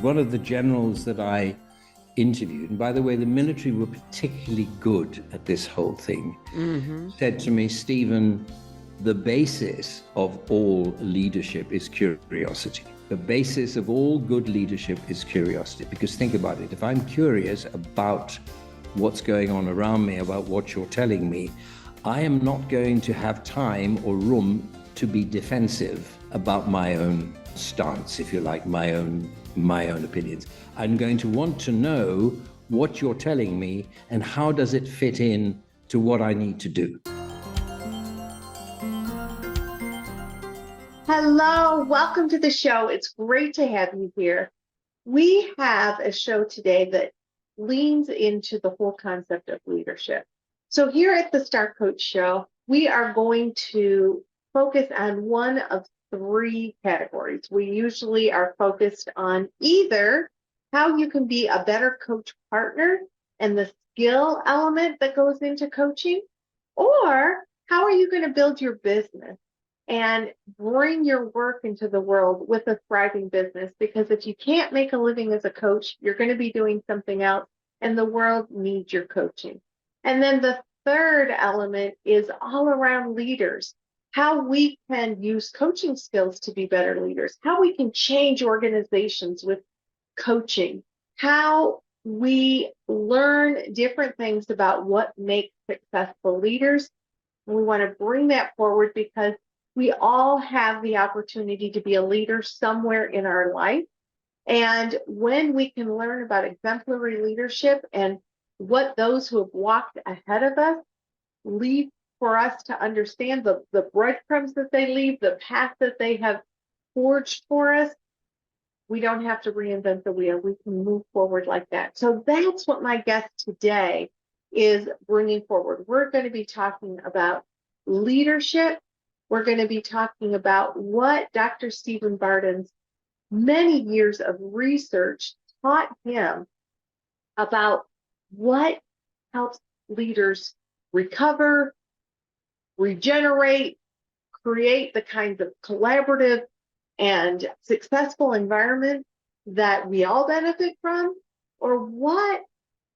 One of the generals that I interviewed, and by the way, the military were particularly good at this whole thing, said to me, Stephen, the basis of all leadership is curiosity. The basis of all good leadership is curiosity. Because think about it, if I'm curious about what's going on around me, about what you're telling me, I am not going to have time or room to be defensive about my own stance, if you like, my own opinions. I'm going to want to know what you're telling me and how does it fit in to what I need to do. Hello, welcome to the show. It's great to have you here. We have a show today that leans into the whole concept of leadership. So here at the Star Coach Show, we are going to focus on one of three categories. We usually are focused on either how you can be a better coach partner and the skill element that goes into coaching, or how are you going to build your business and bring your work into the world with a thriving business. Because if you can't make a living as a coach, you're going to be doing something else, and the world needs your coaching. And then the third element is all around leaders, how we can use coaching skills to be better leaders, how we can change organizations with coaching, how we learn different things about what makes successful leaders. And we want to bring that forward because we all have the opportunity to be a leader somewhere in our life. And when we can learn about exemplary leadership and what those who have walked ahead of us leave for us to understand, the breadcrumbs that they leave, the path that they have forged for us, we don't have to reinvent the wheel. We can move forward like that. So that's what my guest today is bringing forward. We're going to be talking about leadership. We're going to be talking about what Dr. Stephen Barden's many years of research taught him about what helps leaders recover, regenerate, create the kinds of collaborative and successful environment that we all benefit from, or what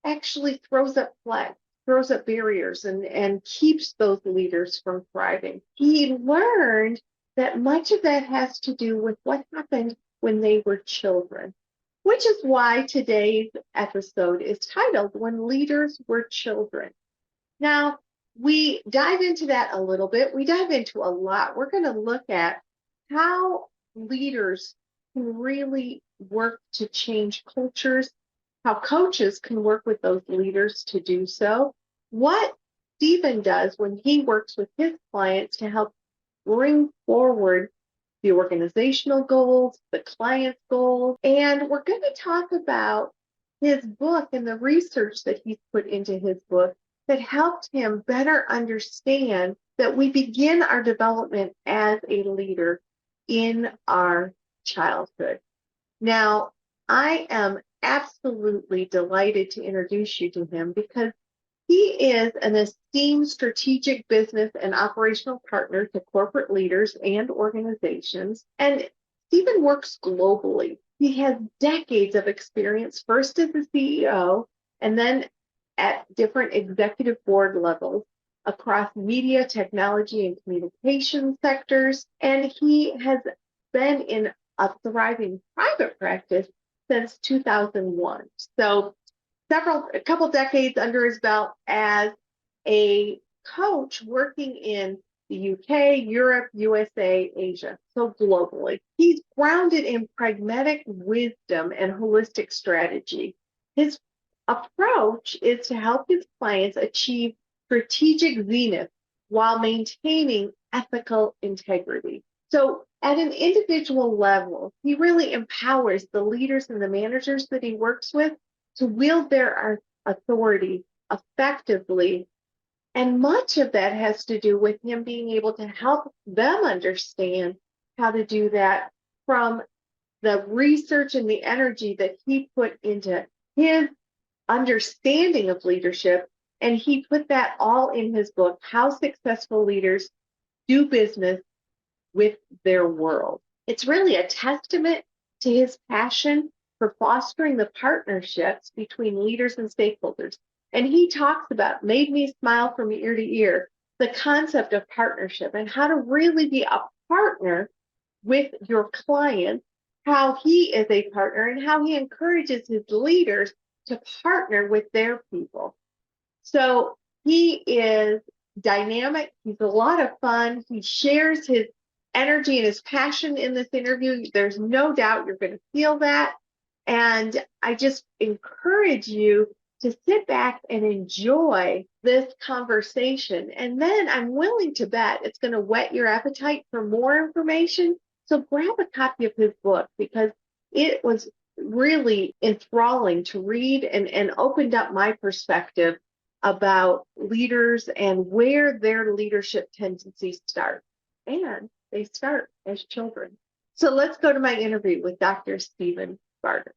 actually throws up flags, throws up barriers, and keeps those leaders from thriving. He learned that much of that has to do with what happened when they were children, which is why today's episode is titled When Leaders Were Children. Now, we dive into that a little bit. We dive into a lot. We're going to look at how leaders can really work to change cultures, how coaches can work with those leaders to do so, what Stephen does when he works with his clients to help bring forward the organizational goals, the client's goals, and we're going to talk about his book and the research that he's put into his book that helped him better understand that we begin our development as a leader in our childhood. Now, I am absolutely delighted to introduce you to him because he is an esteemed strategic business and operational partner to corporate leaders and organizations. And Stephen works globally. He has decades of experience, first as a CEO and then at different executive board levels across media, technology, and communication sectors. And he has been in a thriving private practice since 2001. So a couple decades under his belt as a coach working in the UK, Europe, USA, Asia, so globally. He's grounded in pragmatic wisdom and holistic strategy. His approach is to help his clients achieve strategic zenith while maintaining ethical integrity. So at an individual level, he really empowers the leaders and the managers that he works with to wield their authority effectively. And much of that has to do with him being able to help them understand how to do that from the research and the energy that he put into his understanding of leadership. And he put that all in his book, How Successful Leaders Do Business with Their World. It's really a testament to his passion for fostering the partnerships between leaders and stakeholders. And he talks about, made me smile from ear to ear, the concept of partnership and how to really be a partner with your clients, how he is a partner and how he encourages his leaders to partner with their people. So he is dynamic. He's a lot of fun. He shares his energy and his passion in this interview. There's no doubt you're going to feel that. And I just encourage you to sit back and enjoy this conversation. And then I'm willing to bet it's going to whet your appetite for more information. So grab a copy of his book, because it was really enthralling to read and opened up my perspective about leaders and where their leadership tendencies start. And they start as children. So let's go to my interview with Dr. Stephen Barden.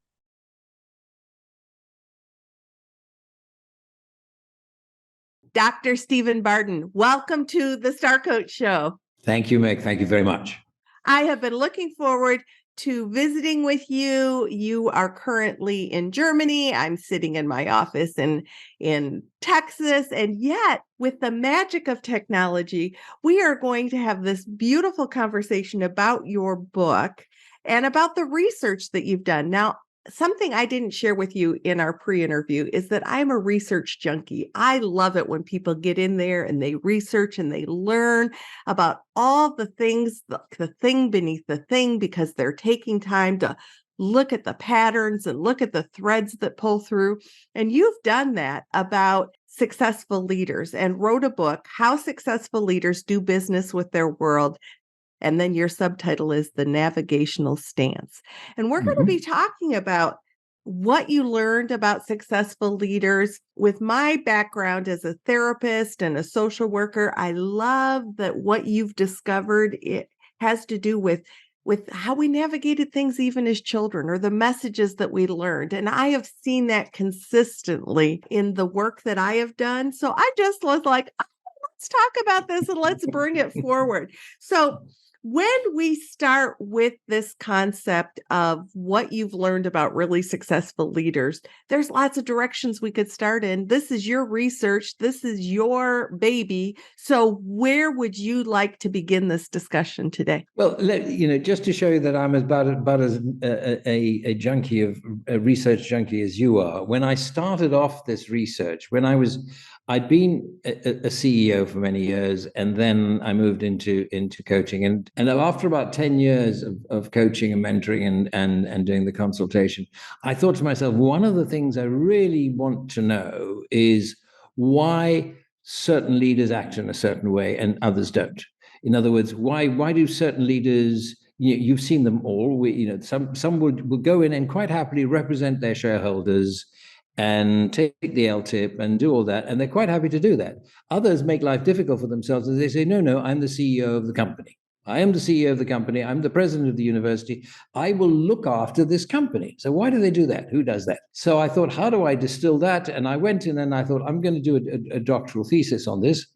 Dr. Stephen Barden, welcome to the Star Coach Show. Thank you, Meg. Thank you very much. I have been looking forward to visiting with you. You are currently in Germany. I'm sitting in my office in Texas. And yet, with the magic of technology, we are going to have this beautiful conversation about your book and about the research that you've done. Now, something I didn't share with you in our pre-interview is that I'm a research junkie. I love it when people get in there and they research and they learn about all the things, the thing beneath the thing, because they're taking time to look at the patterns and look at the threads that pull through. And you've done that about successful leaders and wrote a book, How Successful Leaders Do Business with Their World. And then your subtitle is The Navigational Stance. And we're going to be talking about what you learned about successful leaders. With my background as a therapist and a social worker, I love that what you've discovered, it has to do with how we navigated things even as children, or the messages that we learned. And I have seen that consistently in the work that I have done. So I just was like, let's talk about this and let's bring it forward. So when we start with this concept of what you've learned about really successful leaders, there's lots of directions we could start in. This is your research. This is your baby. So where would you like to begin this discussion today? Well, just to show you that I'm about as a junkie of a research junkie as you are. When I started off this research, I'd been a CEO for many years, and then I moved into coaching. And after about 10 years of coaching and mentoring and doing the consultation, I thought to myself, one of the things I really want to know is why certain leaders act in a certain way and others don't. In other words, why do certain leaders, you've seen them all, some will go in and quite happily represent their shareholders and take the LTIP and do all that, and they're quite happy to do that. Others make life difficult for themselves, and they say, no, I'm the CEO of the company. I am the CEO of the company. I'm the president of the university. I will look after this company. So why do they do that? Who does that? So I thought, how do I distill that? And I went in and I thought, I'm going to do a doctoral thesis on this,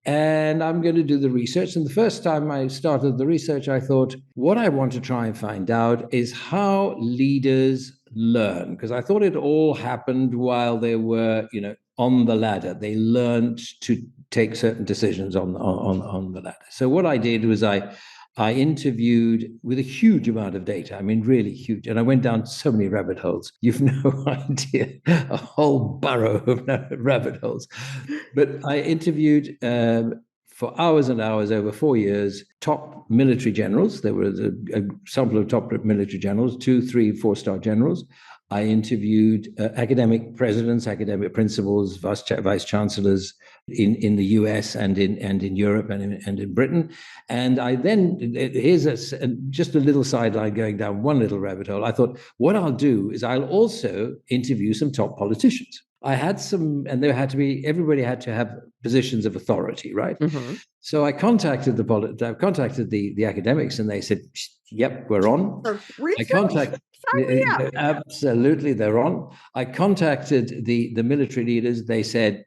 and I'm going to do the research. And the first time I started the research, I thought, what I want to try and find out is how leaders learn, because I thought it all happened while they were, on the ladder. They learned to take certain decisions on the ladder. So what I did was I interviewed with a huge amount of data. I mean, really huge. And I went down so many rabbit holes. You've no idea, a whole burrow of rabbit holes. But I interviewed for hours and hours over 4 years, top military generals. There was a sample of top military generals, 2, 3, 4-star generals. I interviewed academic presidents, academic principals, vice chancellors in the US and in Europe and in Britain. And I then, here's just a little sideline going down one little rabbit hole. I thought, what I'll do is I'll also interview some top politicians. I had some, and everybody had to have positions of authority, right? Mm-hmm. So I contacted the academics, and they said, "Yep, we're on." Absolutely, they're on. I contacted the military leaders. They said,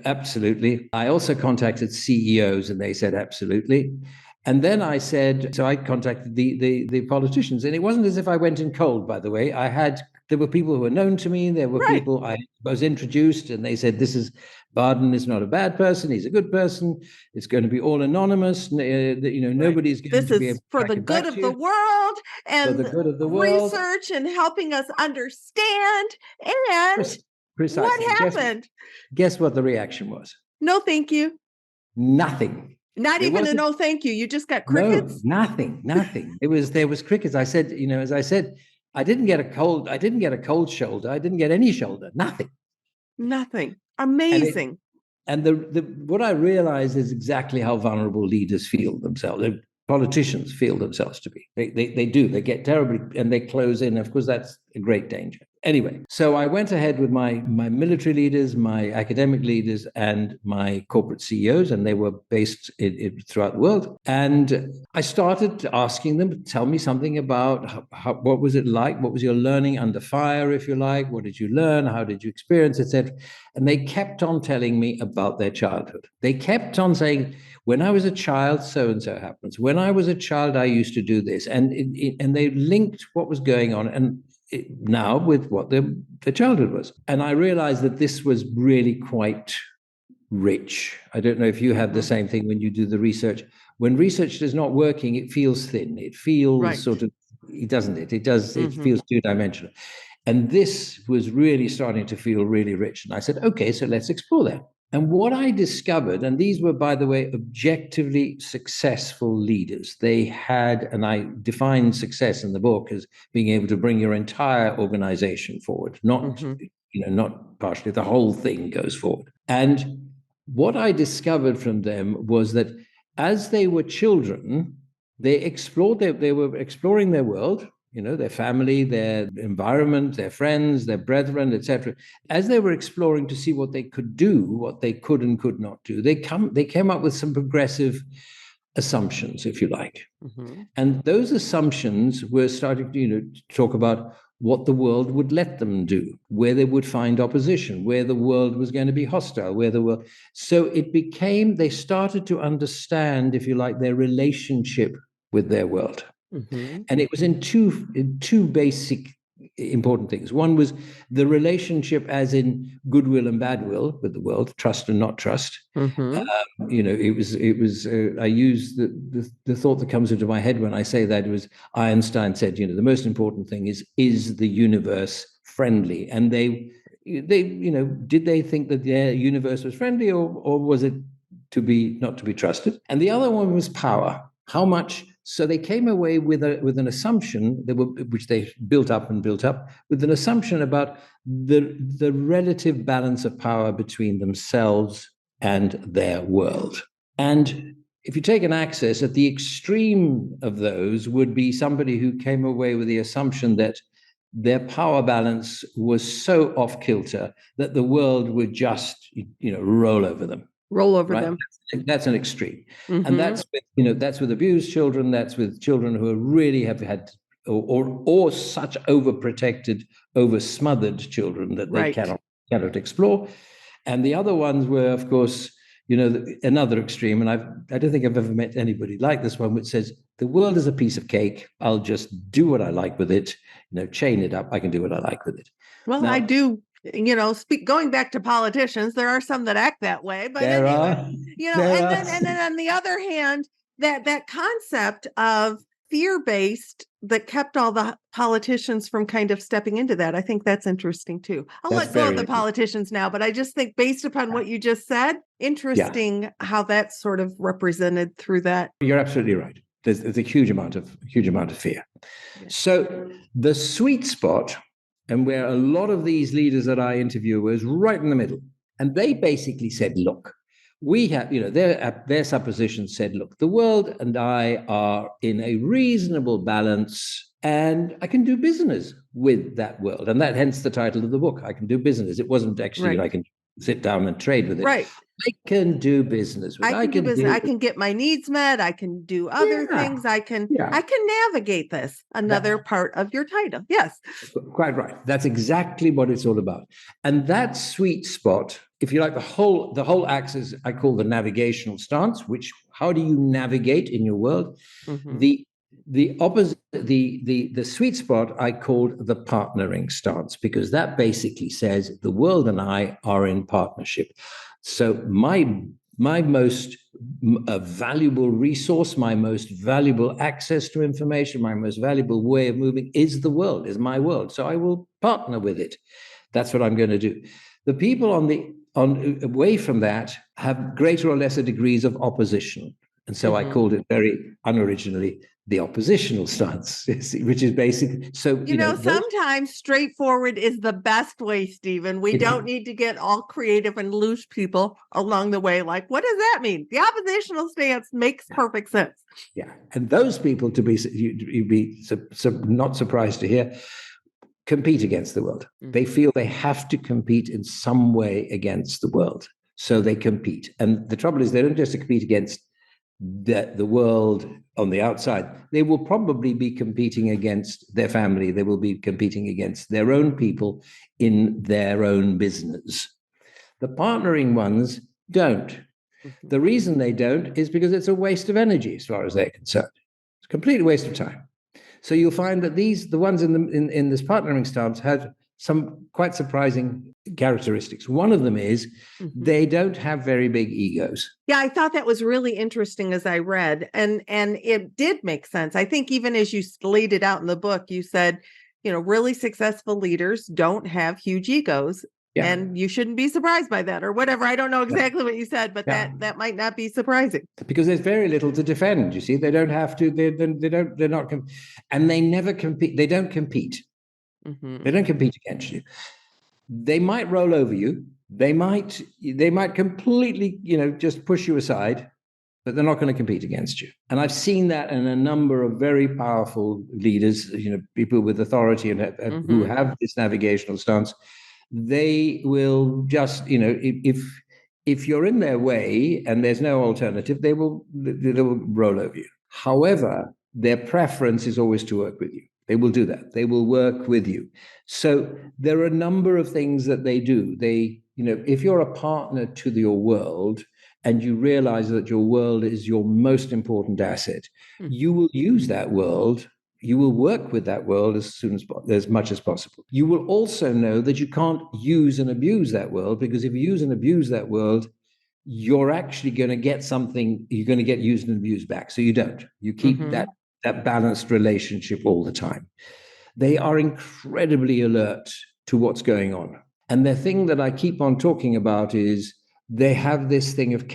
absolutely. I also contacted CEOs, and they said, absolutely. And then I contacted the politicians, and it wasn't as if I went in cold, by the way. I had there were people who were known to me. There were people I was introduced, and they said, Barden is not a bad person. He's a good person. It's going to be all anonymous. Nobody's going to be able to for the good of the world and for the good of the world. Research and helping us understand. And Precisely. What happened? Guess what the reaction was? No, thank you. Nothing. Not even a no, thank you. You just got crickets. No, nothing. There was crickets. I said, as I said, I didn't get a cold shoulder. I didn't get any shoulder. Nothing. Amazing. And what I realized is exactly how vulnerable leaders feel themselves. Politicians feel themselves to be. They do. They get terribly, and they close in. Of course, that's a great danger. Anyway, so I went ahead with my military leaders, my academic leaders, and my corporate CEOs, and they were based throughout the world. And I started asking them, tell me something about what was it like? What was your learning under fire, if you like? What did you learn? How did you experience, etc.? And they kept on telling me about their childhood. They kept on saying, when I was a child, so-and-so happens. When I was a child, I used to do this. And they linked what was going on and now with what their childhood was. And I realized that this was really quite rich. I don't know if you have the same thing when you do the research. When research is not working, it feels thin. It feels sort of, doesn't it? It does, it feels two-dimensional. And this was really starting to feel really rich. And I said, okay, so let's explore that. And what I discovered, and these were, by the way, objectively successful leaders. They had, and I define success in the book as being able to bring your entire organization forward, not partially, the whole thing goes forward. And what I discovered from them was that as they were children, they were exploring their world, their family, their environment, their friends, their brethren, etc. As they were exploring to see what they could do, what they could and could not do, they came up with some progressive assumptions, if you like. And those assumptions were starting to talk about what the world would let them do, where they would find opposition, where the world was going to be hostile, So they started to understand, if you like, their relationship with their world. And it was in two basic important things. One was the relationship as in goodwill and badwill with the world, trust and not trust. It was I use the thought that comes into my head when I say that was Einstein said, the most important thing is the universe friendly? And they did they think that their universe was friendly, or was it not to be trusted? And the other one was power. How much? So they came away with an assumption which they built up, with an assumption about the relative balance of power between themselves and their world. And if you take an axis, at the extreme of those would be somebody who came away with the assumption that their power balance was so off kilter that the world would just roll over them. Them. That's an extreme. And that's with abused children, that's with children who really have had or such overprotected, over-smothered children that they cannot explore. And the other ones were, of course, another extreme, and I don't think I've ever met anybody like this one, which says the world is a piece of cake. I'll just do what I like with it, chain it up. I can do what I like with it. Well, now, I do. Going back to politicians, there are some that act that way, but then on the other hand, that concept of fear-based that kept all the politicians from kind of stepping into that. I think that's interesting too. I'll let go of the politicians now, but I just think based upon what you just said, interesting how that's sort of represented through that. You're absolutely right. There's a huge amount of fear. Yeah. So the sweet spot, and where a lot of these leaders that I interview was right in the middle. And they basically said, look, we have, their supposition said, look, the world and I are in a reasonable balance, and I can do business with that world. And that hence the title of the book, I Can Do Business. It wasn't actually I can sit down and trade with it. Right. I can do business with it. I can do business. I can get my needs met. I can do other things. I can navigate this. Another part of your title. Yes. Quite right. That's exactly what it's all about. And that sweet spot, if you like, the whole axis I call the navigational stance, which how do you navigate in your world? The opposite, the sweet spot I called the partnering stance, because that basically says the world and I are in partnership. So my most valuable resource, my most valuable access to information, my most valuable way of moving is the world, is my world. So I will partner with it. That's what I'm going to do. The people away from that have greater or lesser degrees of opposition. And so I called it very unoriginally the oppositional stance, which is basic. So, sometimes straightforward is the best way, Stephen. We don't need to get all creative and lose people along the way. Like, what does that mean? The oppositional stance makes perfect sense. Yeah. And those people, you'd be not surprised to hear, compete against the world. They feel they have to compete in some way against the world. So they compete. And the trouble is, they don't just compete against the world on the outside. They will probably be competing against their family. They will be competing against their own people in their own business. The partnering ones don't. The reason they don't is because it's a waste of energy as far as they're concerned. It's a complete waste of time. So you'll find that the ones in this partnering stance have some quite surprising characteristics. One of them is they don't have very big egos. Yeah, I thought that was really interesting as I read, and it did make sense. I think even as you laid it out in the book, you said, really successful leaders don't have huge egos. Yeah. And you shouldn't be surprised by that or whatever. I don't know exactly what you said, but that might not be surprising. Because there's very little to defend. You see, they don't have to, they're not, and they never compete. They don't compete. They don't compete against you. They might roll over you. They might completely, just push you aside, but they're not going to compete against you. And I've seen that in a number of very powerful leaders, people with authority and who have this navigational stance. They will just, if you're in their way and there's no alternative, they will roll over you. However, their preference is always to work with you. They will do that. They will work with you. So there are a number of things that they do. If you're a partner to your world and you realize that your world is your most important asset, you will use that world. You will work with that world as much as possible. You will also know that you can't use and abuse that world, because if you use and abuse that world, you're actually going to get something. You're going to get used and abused back. So you don't. You keep that balanced relationship all the time. They are incredibly alert to what's going on. And the thing that I keep on talking about is they have this thing of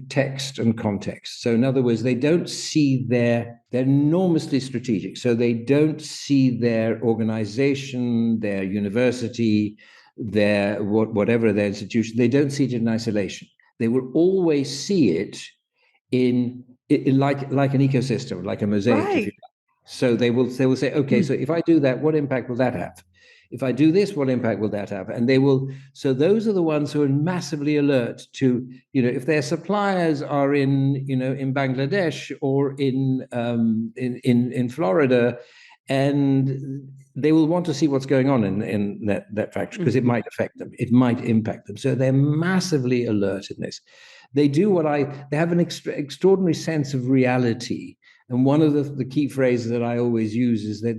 text and context. So in other words, they don't see they're enormously strategic. So they don't see their organization, their university, their whatever their institution, they don't see it in isolation. They will always see it in like an ecosystem, like a mosaic. Right. If you like. So they will say, okay, so if I do that, what impact will that have? If I do this, what impact will that have? And they will. So those are the ones who are massively alert to, if their suppliers are in Bangladesh or in Florida, and they will want to see what's going on in that factory, because it might affect them, it might impact them. So they're massively alert in this. They do they have an extraordinary sense of reality. And one of the key phrases that I always use is that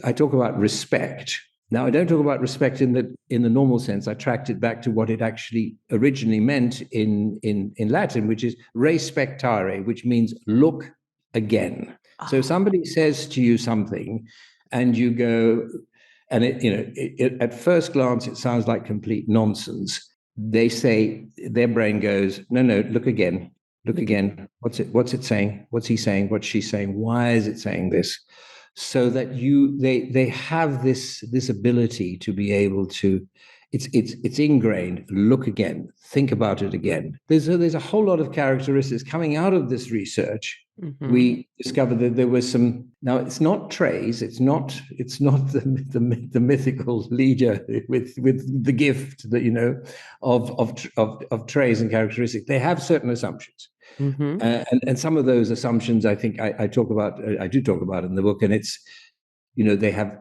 I talk about respect. Now, I don't talk about respect in the normal sense. I tracked it back to what it actually originally meant in Latin, which is respectare, which means look again. So if somebody says to you something and you go, and at first glance, it sounds like complete nonsense. They say, their brain goes, no, look again. Look again. What's it saying? What's he saying? What's she saying? Why is it saying this? So that they have this ability to be able to, it's ingrained. Look again. Think about it again. There's a whole lot of characteristics coming out of this research. We discovered that there was some. Now it's not trays. It's not the mythical leader with the gift that of trays and characteristics. They have certain assumptions. And some of those assumptions, I think I do talk about in the book, and it's, they have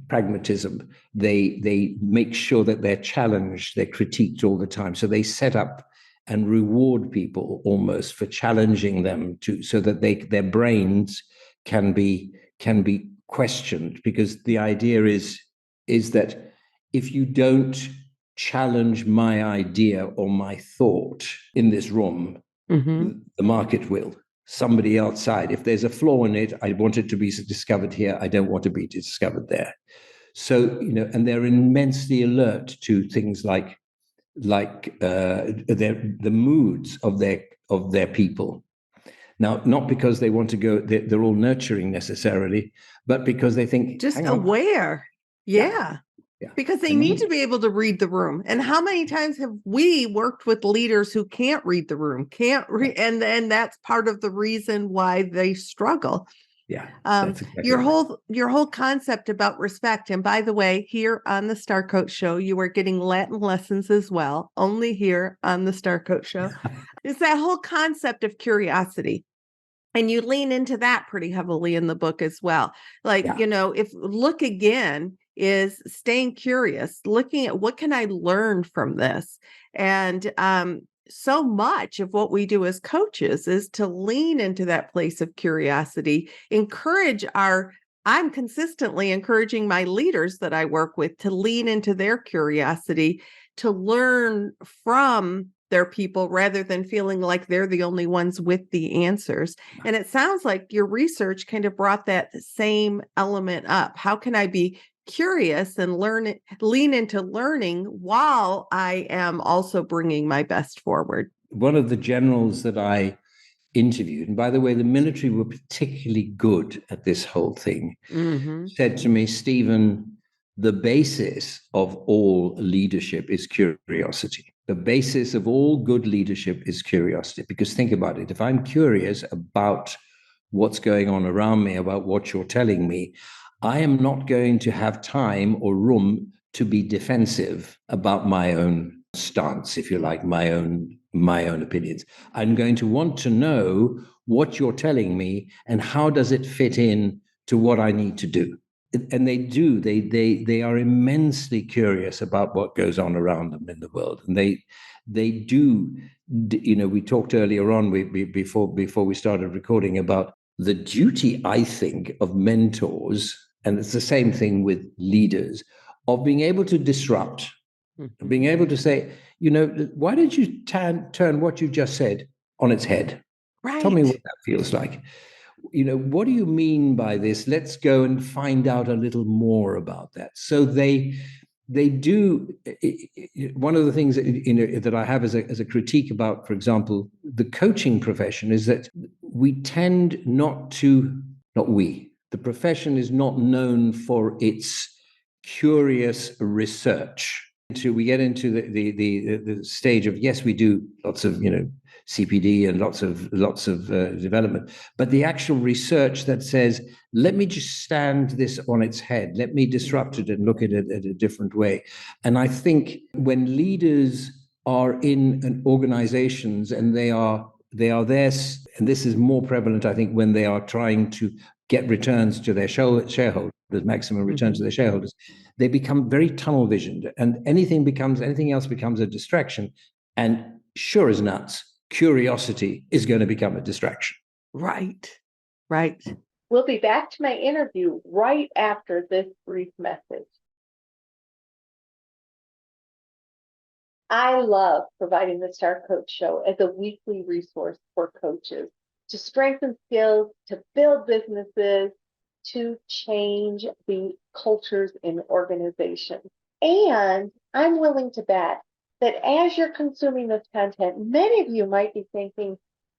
pragmatism. They make sure that they're challenged, they're critiqued all the time. So they set up and reward people almost for challenging them so that their brains can be questioned, because the idea is that if you don't challenge my idea or my thought in this room, the market will. Somebody outside, if there's a flaw in it, I want it to be discovered here. I don't want to be discovered there. So, and they're immensely alert to things like the moods of their people. Now, not because they want to go, they're all nurturing necessarily, but because they think just aware. Yeah. Because they need to be able to read the room. And how many times have we worked with leaders who can't read the room, and that's part of the reason why they struggle. Yeah. Exactly your whole concept about respect. And by the way, here on the Star Coach Show, you are getting Latin lessons as well, only here on the Star Coach Show. It's that whole concept of curiosity. And you lean into that pretty heavily in the book as well. If look again is staying curious, looking at what can I learn from this? And so much of what we do as coaches is to lean into that place of curiosity, I'm consistently encouraging my leaders that I work with to lean into their curiosity, to learn from their people rather than feeling like they're the only ones with the answers. And it sounds like your research kind of brought that same element up. How can I be curious and lean into learning while I am also bringing my best forward? One of the generals that I interviewed, and by the way, the military were particularly good at this whole thing, said to me, Stephen, the basis of all leadership is curiosity. The basis of all good leadership is curiosity. Because think about it. If I'm curious about what's going on around me, about what you're telling me, I am not going to have time or room to be defensive about my own stance, if you like, my own opinions. I'm going to want to know what you're telling me and how does it fit in to what I need to do. And they do. They are immensely curious about what goes on around them in the world, and they do. We talked earlier on before we started recording about the duty, I think, of mentors, and it's the same thing with leaders, of being able to disrupt, being able to say, why did you turn what you just said on its head? Right. Tell me what that feels like. What do you mean by this? Let's go and find out a little more about that. So they do. One of the things that I have as a critique about, for example, the coaching profession is that we tend the profession is not known for its curious research. We get into the stage of, yes, we do lots of CPD and lots of development, but the actual research that says, let me just stand this on its head, let me disrupt it and look at it at a different way. And I think when leaders are in organizations and they are there, and this is more prevalent, I think, when they are trying to get returns to their shareholders, maximum returns to their shareholders, they become very tunnel visioned, and anything else becomes a distraction. And sure as nuts, curiosity is going to become a distraction. Right. We'll be back to my interview right after this brief message. I love providing the Star Coach Show as a weekly resource for coaches to strengthen skills, to build businesses, to change the cultures in organizations. And I'm willing to bet that as you're consuming this content, many of you might be thinking,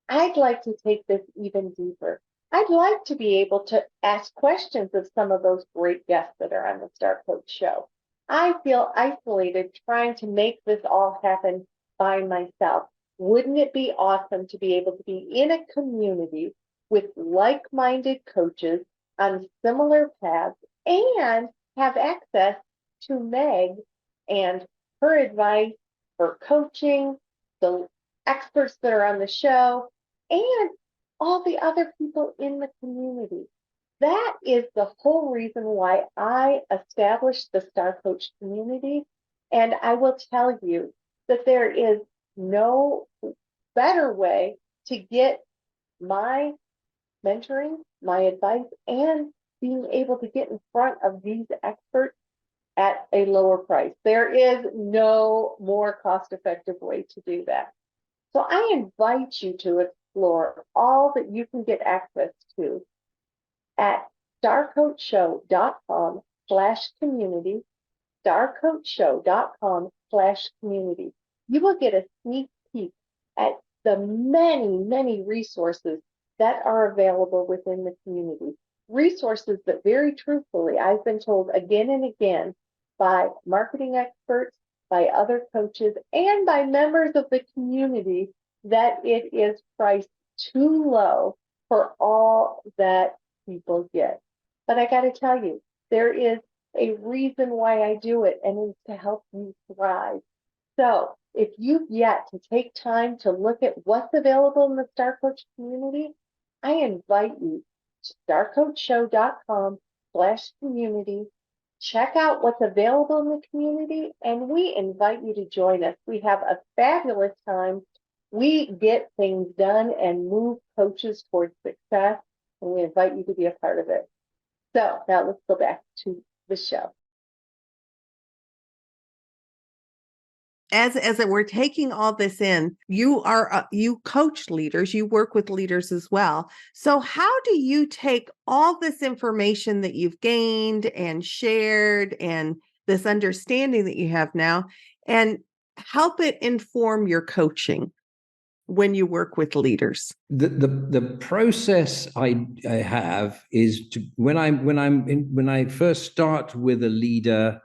I'd like to take this even deeper. I'd like to be able to ask questions of some of those great guests that are on the Star Coach Show. I feel isolated trying to make this all happen by myself. Wouldn't it be awesome to be able to be in a community with like-minded coaches on similar paths and have access to Meg and her advice, her coaching, the experts that are on the show, and all the other people in the community? That is the whole reason why I established the Star Coach community. And I will tell you that there is no better way to get my mentoring, my advice, and being able to get in front of these experts at a lower price. There is no more cost-effective way to do that. So I invite you to explore all that you can get access to at starcoachshow.com/community, starcoachshow.com/community. You will get a sneak peek at the many, many resources that are available within the community. Resources that, very truthfully, I've been told again and again by marketing experts, by other coaches, and by members of the community that it is priced too low for all that people get. But I got to tell you, there is a reason why I do it, and it's to help you thrive. So if you've yet to take time to look at what's available in the Star Coach community, I invite you to starcoachshow.com/community. Check out what's available in the community, and we invite you to join us. We have a fabulous time. We get things done and move coaches towards success, and we invite you to be a part of it. So now let's go back to the show. As we're taking all this in, you coach leaders, you work with leaders as well. So how do you take all this information that you've gained and shared and this understanding that you have now and help it inform your coaching when you work with leaders? The process I have is to when I first start with a leader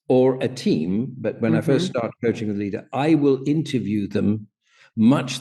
or a team, but when I first start coaching a leader, I will interview them much